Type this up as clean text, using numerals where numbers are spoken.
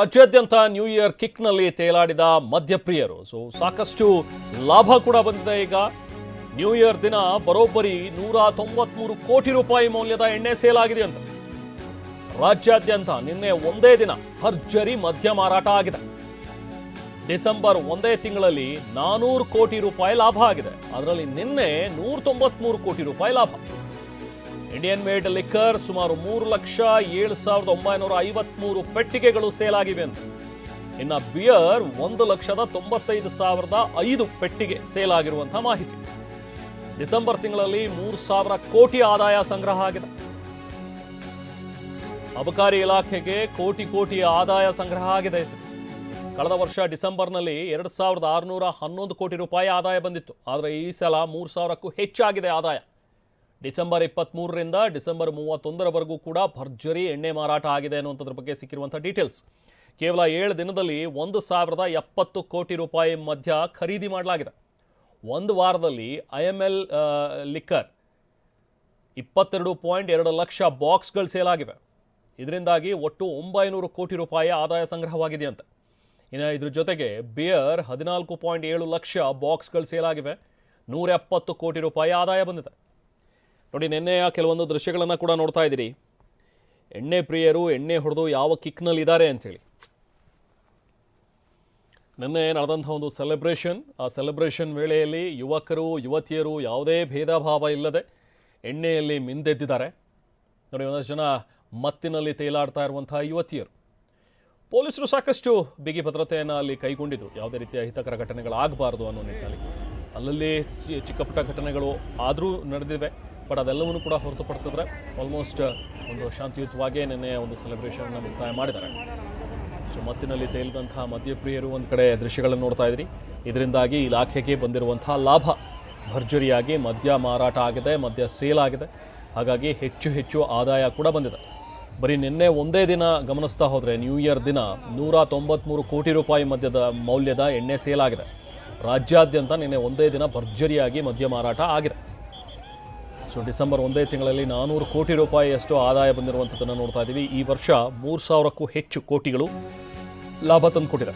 ರಾಜ್ಯಾದ್ಯಂತ new year ಕಿಕ್ನಲ್ಲಿ ತೇಲಾಡಿದ ಮದ್ಯಪ್ರಿಯರು. ಸಾಕಷ್ಟು ಲಾಭ ಕೂಡ ಬಂದಿದೆ. ಈಗ ನ್ಯೂ ಇಯರ್ ದಿನ ಬರೋಬ್ಬರಿ 193 ಕೋಟಿ ರೂಪಾಯಿ ಮೌಲ್ಯದ ಎಣ್ಣೆ ಸೇಲ್ ಆಗಿದೆ ಅಂತ ರಾಜ್ಯಾದ್ಯಂತ ನಿನ್ನೆ ಒಂದೇ ದಿನ ಭರ್ಜರಿ ಮದ್ಯ ಮಾರಾಟ ಆಗಿದೆ. ಡಿಸೆಂಬರ್ ಒಂದೇ ತಿಂಗಳಲ್ಲಿ 400 ಕೋಟಿ ರೂಪಾಯಿ ಲಾಭ ಆಗಿದೆ. ಅದರಲ್ಲಿ ನಿನ್ನೆ 193 ಕೋಟಿ ರೂಪಾಯಿ ಲಾಭ. ಇಂಡಿಯನ್ ಮೇಡ್ ಲಿಕ್ಕರ್ ಸುಮಾರು 3,07,953 ಪೆಟ್ಟಿಗೆಗಳು ಸೇಲ್ ಆಗಿವೆ ಅಂತ. ಇನ್ನು ಬಿಯರ್ 1,95,005 ಪೆಟ್ಟಿಗೆ ಸೇಲ್ ಆಗಿರುವಂತಹ ಮಾಹಿತಿ. ಡಿಸೆಂಬರ್ ತಿಂಗಳಲ್ಲಿ 3,000 ಕೋಟಿ ಆದಾಯ ಸಂಗ್ರಹ ಆಗಿದೆ. ಅಬಕಾರಿ ಇಲಾಖೆಗೆ ಕೋಟಿ ಆದಾಯ ಸಂಗ್ರಹ ಆಗಿದೆ. ಕಳೆದ ವರ್ಷ ಡಿಸೆಂಬರ್ನಲ್ಲಿ 2,611 ಕೋಟಿ ರೂಪಾಯಿ ಆದಾಯ ಬಂದಿತ್ತು. ಆದರೆ ಈ ಸಲ 3,000ಕ್ಕೂ ಹೆಚ್ಚಾಗಿದೆ ಆದಾಯ. ಡಿಸೆಂಬರ್ 23ರಿಂದ ಡಿಸೆಂಬರ್ 31ರವರೆಗೂ ಕೂಡ ಭರ್ಜರಿ ಎಣ್ಣೆ ಮಾರಾಟ ಆಗಿದೆ ಅನ್ನುವಂಥದ್ರ ಬಗ್ಗೆ ಸಿಕ್ಕಿರುವಂಥ ಡೀಟೇಲ್ಸ್. ಕೇವಲ 7 ದಿನದಲ್ಲಿ 1,070 ಕೋಟಿ ರೂಪಾಯಿ ಮದ್ಯ ಖರೀದಿ ಮಾಡಲಾಗಿದೆ. ಒಂದು ವಾರದಲ್ಲಿ IML ಲಿಕ್ಕರ್ 22.2 ಲಕ್ಷ ಬಾಕ್ಸ್ಗಳು ಸೇಲ್ ಆಗಿವೆ. ಇದರಿಂದಾಗಿ ಒಟ್ಟು 900 ಕೋಟಿ ರೂಪಾಯಿ ಆದಾಯ ಸಂಗ್ರಹವಾಗಿದೆ ಅಂತ. ಇನ್ನು ಇದ್ರ ಜೊತೆಗೆ ಬಿಯರ್ 14.7 ಲಕ್ಷ ಬಾಕ್ಸ್ಗಳು ಸೇಲ್ ಆಗಿವೆ. 170 ಕೋಟಿ ರೂಪಾಯಿ ಆದಾಯ ಬಂದಿದೆ. ನೋಡಿ, ನಿನ್ನೆಯ ಕೆಲವೊಂದು ದೃಶ್ಯಗಳನ್ನು ಕೂಡ ನೋಡ್ತಾ ಇದ್ದೀರಿ. ಎಣ್ಣೆ ಪ್ರಿಯರು ಎಣ್ಣೆ ಹೊಡೆದು ಯಾವ ಕಿಕ್ನಲ್ಲಿ ಇದ್ದಾರೆ ಅಂಥೇಳಿ. ನಿನ್ನೆ ನಡೆದಂಥ ಒಂದು ಸೆಲೆಬ್ರೇಷನ್, ಆ ಸೆಲೆಬ್ರೇಷನ್ ವೇಳೆಯಲ್ಲಿ ಯುವಕರು ಯುವತಿಯರು ಯಾವುದೇ ಭೇದ ಭಾವ ಇಲ್ಲದೆ ಎಣ್ಣೆಯಲ್ಲಿ ಮಿಂದೆದ್ದಿದ್ದಾರೆ. ನೋಡಿ, ಒಂದಷ್ಟು ಜನ ಮತ್ತಿನಲ್ಲಿ ತೇಲಾಡ್ತಾ ಇರುವಂಥ ಯುವತಿಯರು. ಪೊಲೀಸರು ಸಾಕಷ್ಟು ಬಿಗಿ ಭದ್ರತೆಯನ್ನು ಅಲ್ಲಿ ಕೈಗೊಂಡಿದ್ರು. ಯಾವುದೇ ರೀತಿಯ ಅಹಿತಕರ ಘಟನೆಗಳಾಗಬಾರ್ದು ಅನ್ನೋ ನಿಟ್ಟಿನಲ್ಲಿ. ಅಲ್ಲಲ್ಲಿ ಚಿಕ್ಕಪುಟ್ಟ ಘಟನೆಗಳು ಆದರೂ ನಡೆದಿವೆ. ಬಟ್ ಅದೆಲ್ಲವನ್ನೂ ಕೂಡ ಹೊರತುಪಡಿಸಿದ್ರೆ ಆಲ್ಮೋಸ್ಟ್ ಒಂದು ಶಾಂತಿಯುತವಾಗೇ ನಿನ್ನೆ ಒಂದು ಸೆಲೆಬ್ರೇಷನ್ನ ಮುಕ್ತಾಯ ಮಾಡಿದ್ದಾರೆ. ಮತ್ತಿನಲ್ಲಿ ತೇಲಿದಂತಹ ಮದ್ಯಪ್ರಿಯರು ಒಂದು ಕಡೆ ದೃಶ್ಯಗಳನ್ನು ನೋಡ್ತಾ ಇದ್ರಿ. ಇದರಿಂದಾಗಿ ಇಲಾಖೆಗೆ ಬಂದಿರುವಂತಹ ಲಾಭ ಭರ್ಜರಿಯಾಗಿ ಮದ್ಯ ಮಾರಾಟ ಆಗಿದೆ, ಮದ್ಯ ಸೇಲ್ ಆಗಿದೆ. ಹಾಗಾಗಿ ಹೆಚ್ಚು ಆದಾಯ ಕೂಡ ಬಂದಿದೆ. ಬರೀ ನಿನ್ನೆ ಒಂದೇ ದಿನ ಗಮನಿಸ್ತಾ ಹೋದರೆ ನ್ಯೂ ಇಯರ್ ದಿನ 193 ಕೋಟಿ ರೂಪಾಯಿ ಮದ್ಯದ ಮೌಲ್ಯದ ಎಣ್ಣೆ ಸೇಲ್ ಆಗಿದೆ. ರಾಜ್ಯಾದ್ಯಂತ ನಿನ್ನೆ ಒಂದೇ ದಿನ ಭರ್ಜರಿಯಾಗಿ ಮದ್ಯ ಮಾರಾಟ ಆಗಿದೆ. ಡಿಸೆಂಬರ್ ಒಂದೇ ತಿಂಗಳಲ್ಲಿ 400 ಕೋಟಿ ರೂಪಾಯಿಯಷ್ಟು ಆದಾಯ ಬಂದಿರುವಂಥದ್ದನ್ನು ನೋಡ್ತಾ ಇದ್ದೀವಿ. ಈ ವರ್ಷ 3,000ಕ್ಕೂ ಹೆಚ್ಚು ಕೋಟಿಗಳು ಲಾಭ ತಂದುಕೊಟ್ಟಿದೆ.